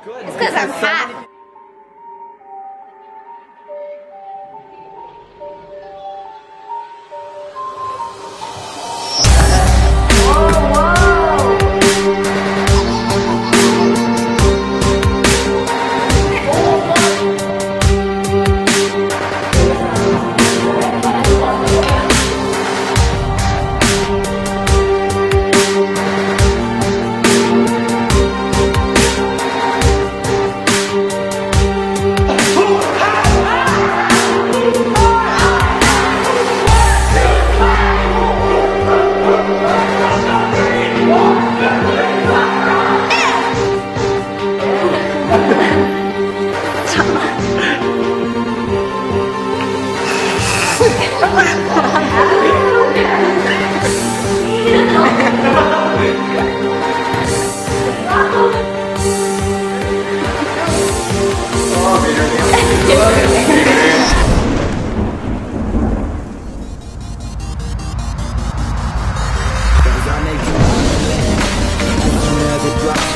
It's because I'm hot.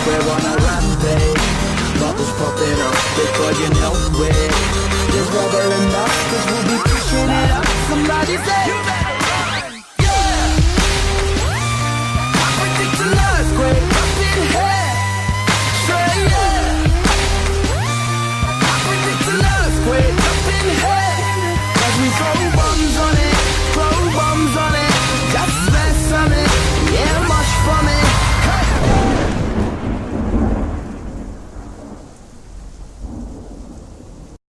We're on a rampage, bubbles popping up before you know it. There's rubber enough, cause we'll be pushing it up. Somebody say